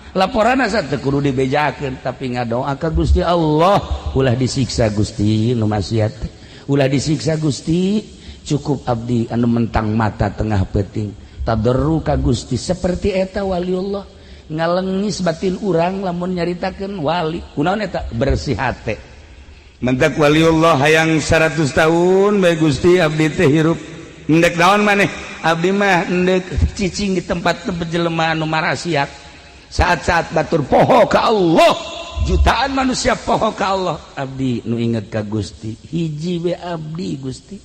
asa teu kudu dibejakeun tapi ngadoa ka Gusti Allah ulah disiksa Gusti nu maksiat teh ulah disiksa Gusti cukup abdi anu mentang mata tengah peuting tadarru ka Gusti seperti eta waliullah ngalengis batin urang lamun nyaritakeun wali kunaon eta bersih hate mentak waliullah hayang 100 tahun bae Gusti abdi teh hirup endek naon maneh abdi mah endek cicing di tempat-tempat jelema anu marasiat saat-saat batur poho ka Allah jutaan manusia poho ka Allah abdi nu inget ka Gusti hiji we abdi Gusti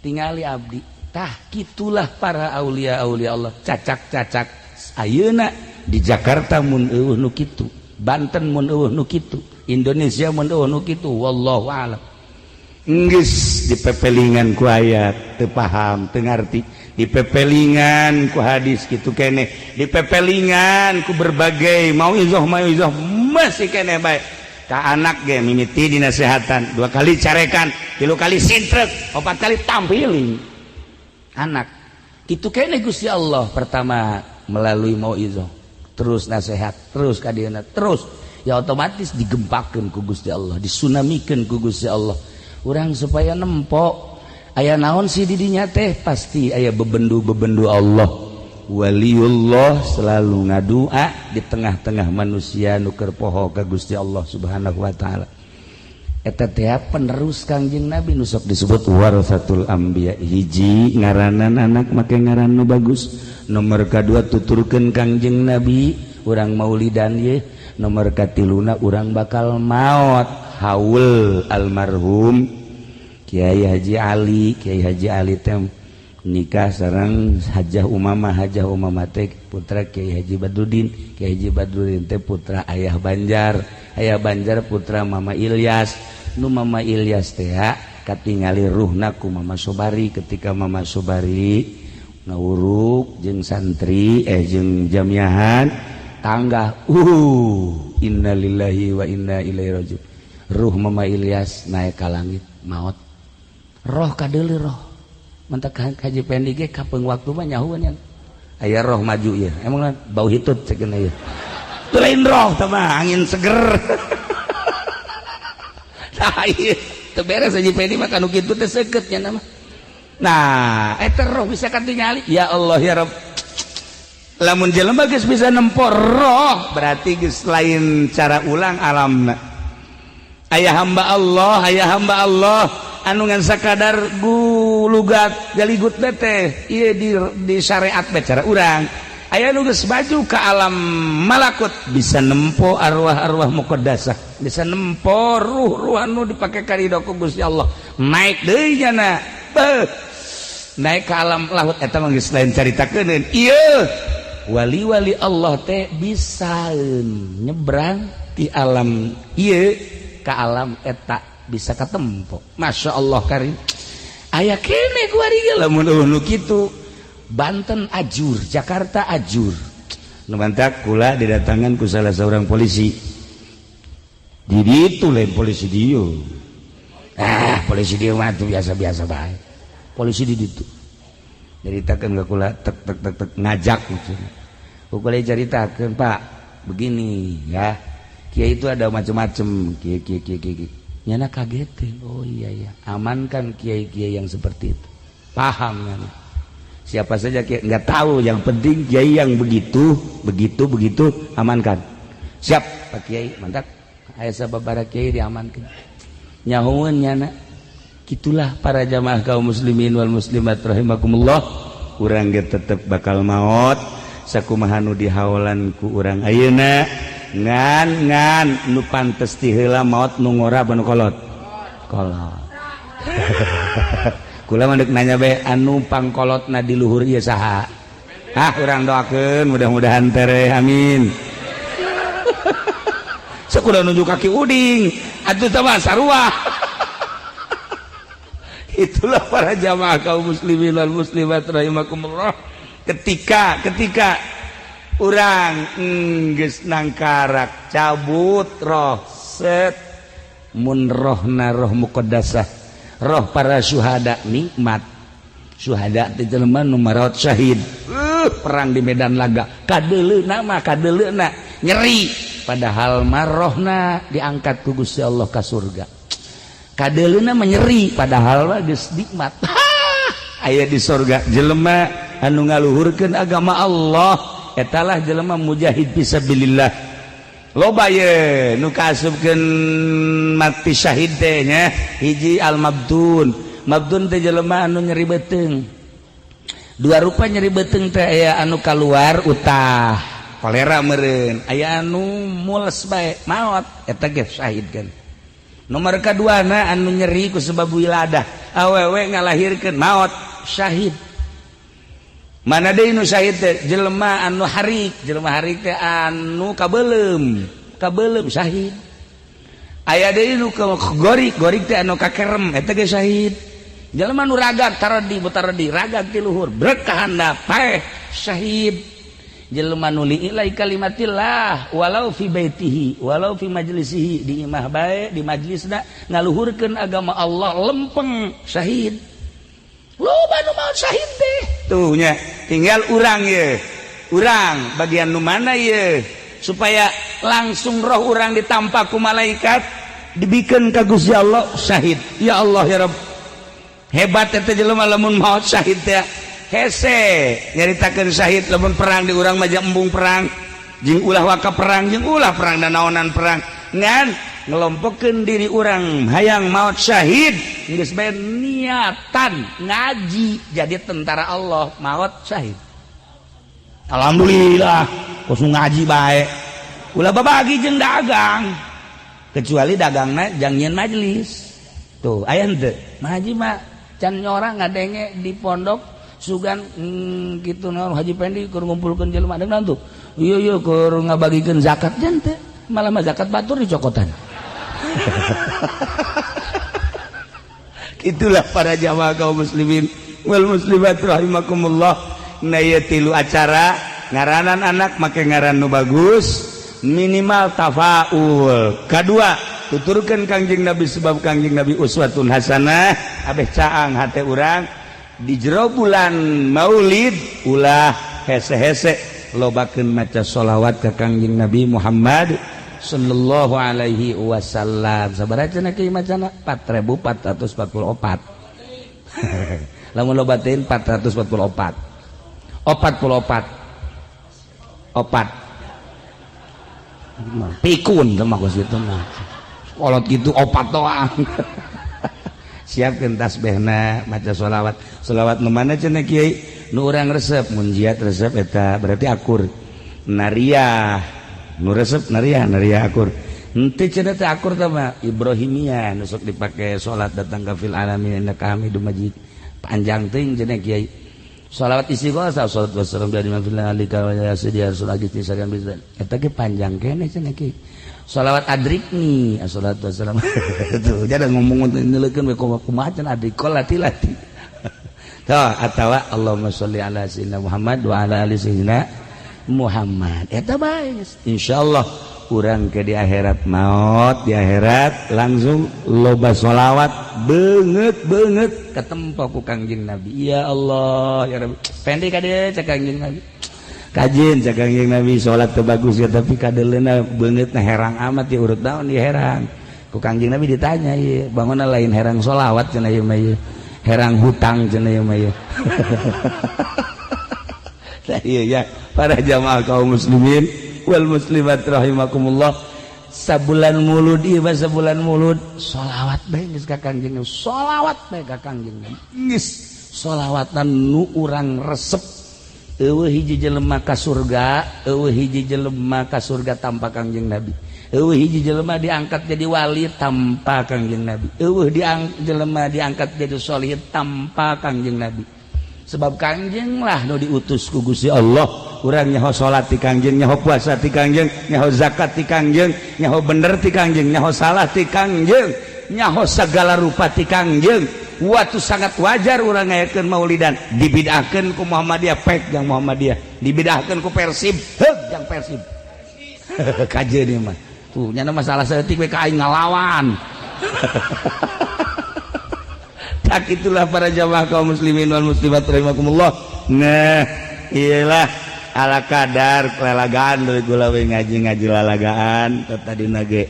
tingali abdi tah kitulah para aulia Allah cacak-cacak ayeuna di Jakarta mun eueuh nu kitu Banten mun eueuh nu kitu Indonesia mun eueuh nu kitu wallahu a'lam geus dipepelingan ku ayat teu paham teu ngarti dipepelingan ku hadis kitu keneh dipepelingan ku berbagai mauizah masih keneh bae ka anak ge mimiti dinasehatan 2 kali carekan 3 kali sintrek 4 kali tampiling anak kitu keneh Gusti Allah pertama melalui mauizah terus nasihat terus kadieuna terus ya otomatis digempakeun ku Gusti Allah disunamikeun ku Gusti Allah urang supaya nempo aya naon sih di dinya teh pasti aya bebendu Allah waliullah selalu ngadua di tengah-tengah manusia nu keur poho ka Gusti Allah Subhanahu wa taala eta teh penerus Kangjeng Nabi nu sok disebut warasatul anbiya hiji ngaranan anak make ngaran nu bagus nomor kedua tuturkeun Kangjeng Nabi urang maulidan ye nomor katiluna urang bakal maot haul almarhum Kiai Haji Ali teh nikah sareng Hajah Umamah teh putra Kiai Haji Badrudin teh putra Ayah Banjar putra Mama Ilyas nu Mama Ilyas teh katingali ruhna ku Mama Sobari ketika Mama Sobari ngawuruk jeung santri jeung jamiahan tangga innalillahi wa inna ilaihi rajiun ruh Mama Ilyas naik ka langit maot roh kadeuleu roh mentak Haji Pendi ge kapeung waktu mah nyahueun aya roh maju ieu emang bau hitut cekeun ieu teu lain roh teh mah angin seger tah ieu teu beres Haji Pendi mah kanu kitu teh seukeut nya mah nah eta roh bisa katingali ya Allah ya Rabb lamun jelema geus bisa nempor roh berarti geus lain cara ulang alamna aya hamba Allah anu ngan sakadar gulugat galigut teh ieu di syariat bae cara urang aya nu geus baju ka alam malakut bisa nempo arwah-arwah muqaddasah bisa nempo ruh-ruh anu dipake karidho ku Gusti Allah naik deui nya naik ke alam lahut eta mah geus lain caritakeun ieu wali-wali Allah teh bisa nyebrang di alam ieu ka alam eta bisa katempo. Masya Allah karim. Aya kene ku ari ge lamun nu kitu. Banten ajur, Jakarta ajur. Nu mantak kula didatangan ku salah seorang polisi. Di ditu lain polisi dieu. Polisi dieu mah biasa-biasa bae. Polisi di ditu. Ceritakan ke kula tek ngajak gitu. Kula ceritakan Pak begini ya, kiai itu ada macam-macam kiai. Nyana kagetin, oh iya amankan kiai yang seperti itu. Paham kan? Siapa saja kiai nggak tahu, yang penting kiai yang begitu amankan. Siap Pak Kiai, mantap. Aya sababaraha kiai diamankan. Nyahoeun nyana. Gitulah para jamaah kaum muslimin wal muslimat rahimakumullah, urang ge tetep bakal maot sakumaha nu dihaolan ku urang ayeuna ngan nu pantes ti heula maot nu ngora banu kolot kula mandek nanya bae anu pangkolotna di luhur ieu saha urang doakeun mudah-mudahan tere amin sakuda nunjuk kaki uding atuh teh mah sarua. Itulah para jamaah kaum muslimin wal muslimat rahimakumullah, ketika urang geus nangkarak cabut roh set mun rohna roh muqaddasah, roh para syuhada nikmat. Syuhada teh jelema nu maraot syahid, perang di medan laga, kadeleuna nyeri, padahal marohna diangkat ku Gusti Allah ka surga. Kadeleuna menyeri padahal mah geus nikmat. Aya di surga jelema anu ngaluhurkeun agama Allah eta lah jelema mujahid fisabilillah. Loba ye nu kaasupkeun mati syahid teh nya hiji al mabdun. Mabdun teh jelema anu nyeri beuteung. Dua rupa nyeri beuteung teh aya anu kaluar utah kolera meureun, aya anu mules bae maot eta ge syahid kan. Nomor kaduana anu nyeri ku sebab wiladah awewe ngalahirkeun maot syahid. Mana deui nu syahid teh jelema anu harik teh anu kabeulem syahid. Aya deui nu gorik teh anu kakerem eta ge syahid. Jelema nu ragag taradi ragag ti luhur brek ka handap paeh syahid. Jelema nu liilai kalimatillah walau fi baitihi walau fi majlisihi, di imah bae di majlisna ngaluhurkeun agama Allah lempeng syahid. Loba nu maot syahid teh tuh nya tinggal urang bagian nu mana ye supaya langsung roh urang ditampa ku malaikat dibikeun ka Gusti Allah syahid. Ya Allah ya Rabb, hebat eta jelema lamun maot syahid teh. Hese nyaritakeun syahid lamun perang di urang mah embung perang jeung ulah waka perang jeung ulah perang dan naonan perang ngan ngelompokkeun diri urang hayang maot syahid geus bae niatan ngaji jadi tentara Allah maot syahid. Alhamdulillah kosong ngaji bae ulah babagi jeung dagang kecuali dagangna jang nyieun majlis tuh aya henteu ngaji mah can nyorang ngadenge di pondok sugan gitu naon Haji Pendi keur ngumpulkeun jelema deungan tuh iya keur ngabagikeun zakat jan teh malah mah zakat batur dicokotan. Itulah para jamaah kaum muslimin wal muslimat rahimakumullah. Na ieu tilu acara ngaranan anak make ngaran nu bagus minimal tafaul. Kadua tuturkeun Kangjeng Nabi sebab Kangjeng Nabi uswatun hasanah abeh caang hate urang di jero bulan Maulid ulah hese-hese lobakeun maca sholawat ka Kangjeng Nabi Muhammad sallallahu alaihi wasallam. Sabaraha cenah kieu macana 4444. Lamun lobateun 444. 44. Pikun teh mah geus kitu mah. Kolot kitu opat doang. Siapkeun tasbihna maca sholawat nu mana cenah kiai nu urang resep mun jiat resep eta berarti akur nariah nu resep nariah akur henteu cenah teh akur teh mah ibrahimiyah nu sok dipake salat datang ka fil alamin innaka hamidum majid panjang teuing cenah kiai Shalawat istighosah salatu wassalam dari mafillah alika wa ya sayyidi rasul agis nisakan bizan eta ge panjang kene cenah ki shalawat adrikni assalatu wassalam tuh jangan ngomong neuleukeun we kumaha cenah adrikol lati-lati tah atawa Allahumma sholli ala sayyidina Muhammad wa ala ali sayyidina Muhammad eta bae insyaallah urang ke di akhirat maut di akhirat langsung loba sholawat banget ketempo ku Kangjeng Nabi ya Allah ya Rabbi pendek kade cak Kangjeng Nabi kajen cak Kangjeng Nabi sholat teu bagus ya tapi kadeleuna beungeut na herang amat ya urut naon di herang ku Kangjeng Nabi ditanya ieu bangunna lain herang sholawat cenah ieu mah ieu herang hutang cenah ieu mah ieu iya ya para jamaah kaum muslimin wal muslimat rahimakumullah sabulan mulud ieu mah sabulan mulud sholawat bae geus ka Kangjeng Nabi sholawat bae ka Kangjeng Nabi geus sholawatan nu urang resep eueuh hiji jelema ka surga eueuh hiji jelema ka surga tanpa Kangjeng Nabi eueuh hiji jelema diangkat jadi wali tanpa Kangjeng Nabi eueuh jelema diangkat jadi sholihah tanpa Kangjeng Nabi sebab Kangjeng lah nu diutus ku Gusti Allah urang nyaho salat ti Kangjeng nyaho puasa ti Kangjeng nyaho zakat ti Kangjeng nyaho bener ti Kangjeng nyaho salah ti Kangjeng nyaho sagala rupa ti Kangjeng waktu sangat wajar urang ngayakeun maulidan dibidahkeun ku Muhammadiyah pek jang Muhammadiyah dibidahkeun ku Persib heug jang Persib kajeun ieu mah tuh nya masalah saeutik we ka aing ngalawan tak itulah para jamaah kaum muslimin wal muslimat rahimakumullah nah iyalah ala kadar lalagaan dari gula we ngaji lalagaan tadi nage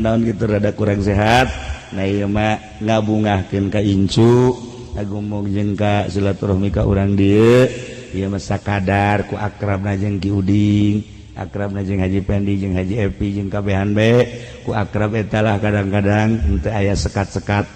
naon gitu rada kurang sehat nah ieu mah ngabungahkeun ka incu ngagumung jeung ka silaturahmi ka urang dieu ieu mah sakadar ku akrabna jeung Ki Uding akrabna jeung Haji Pendi jeung Haji Epi jeung kabehan bae ku akrab eta lah kadang-kadang henteu aya sekat-sekat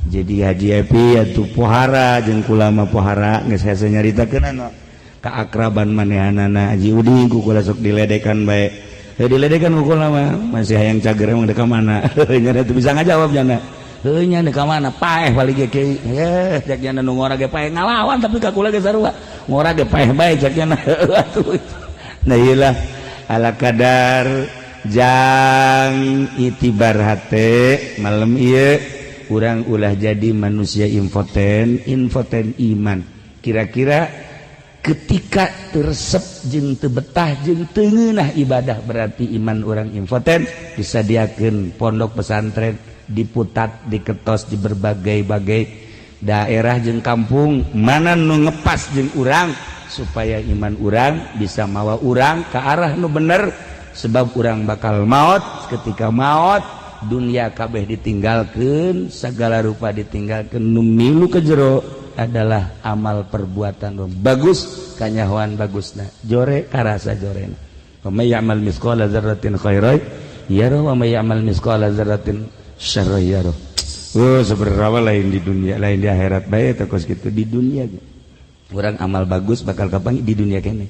jadi Haji Epi atuh pohara jeung kula mah pohara geus hese nyaritakeun anu keakraban manehanana Haji Uding ku kula sok diledekan bae diledekan ku kula mah masih hayang cager emang deka mana nya teu bisa ngajawab jana heuh nya deka mana paeh balik ge kieu cek nya nu ngora ge paeh ngalawan tapi ka kula ge sarua ngora ge paeh bae cek nya atuh nah ieu lah ala kadar jang itibar hate malam ieu urang ulah jadi manusia infoten iman kira-kira ketika tersep jeung teu betah jeung teu ngeunah ibadah berarti iman urang infoten disadiakeun pondok pesantren diputat diketos di berbagai-bagai daerah jeung kampung mana nu ngepas jeung urang supaya iman urang bisa mawa urang ke arah nu bener sebab urang bakal maot ketika maot dunia kabeh ditinggalkeun segala rupa ditinggalkeun nu milu ka jero adalah amal perbuatan bagus kanyahoan bagusna jore karasa jorena wa may ya'mal mithqala dzarratin khairan yara wa may ya'mal mithqala dzarratin syarran yara seberapa lain di dunia lain di akhirat bae teh kos kitu di dunia urang amal bagus bakal kapanggih di dunia kene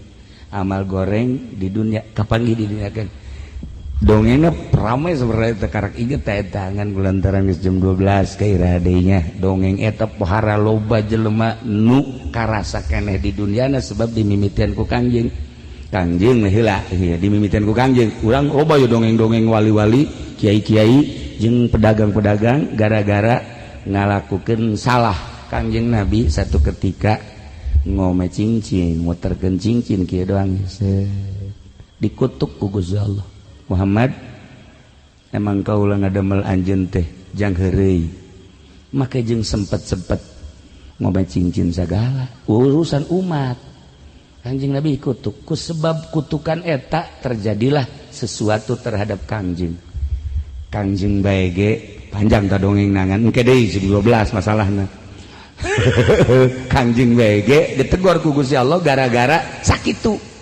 amal goreng di dunia kapanggih di dunia kene dongengnya ramai sebenarnya tekarak inget tangan kulantaran jam 12 kairadenya dongeng eta pohara loba jelema nu karasa keneh di dunyana sebab dimimitian ku Kangjeng heula ieu dimimitian ku Kangjeng urang loba ya dongeng-dongeng wali-wali kiai-kiai jeung pedagang-pedagang gara-gara ngalakukeun salah Kangjeng Nabi satu ketika ngome cincin muterkeun cincin kieu doang dikutuk ku Gusti Allah Muhammad emang kaulah ngadamel anjeun teh jang heureuy make jeung sempet-sempet ngobah cincin sagala urusan umat Kangjeng Nabi kutuk ku sebab kutukan eta terjadilah sesuatu terhadap Kangjeng bae ge panjang ta dongeng nangan engke deui 12 masalahna Kangjeng bae ge ditegur ku Gusti Allah gara-gara sakitu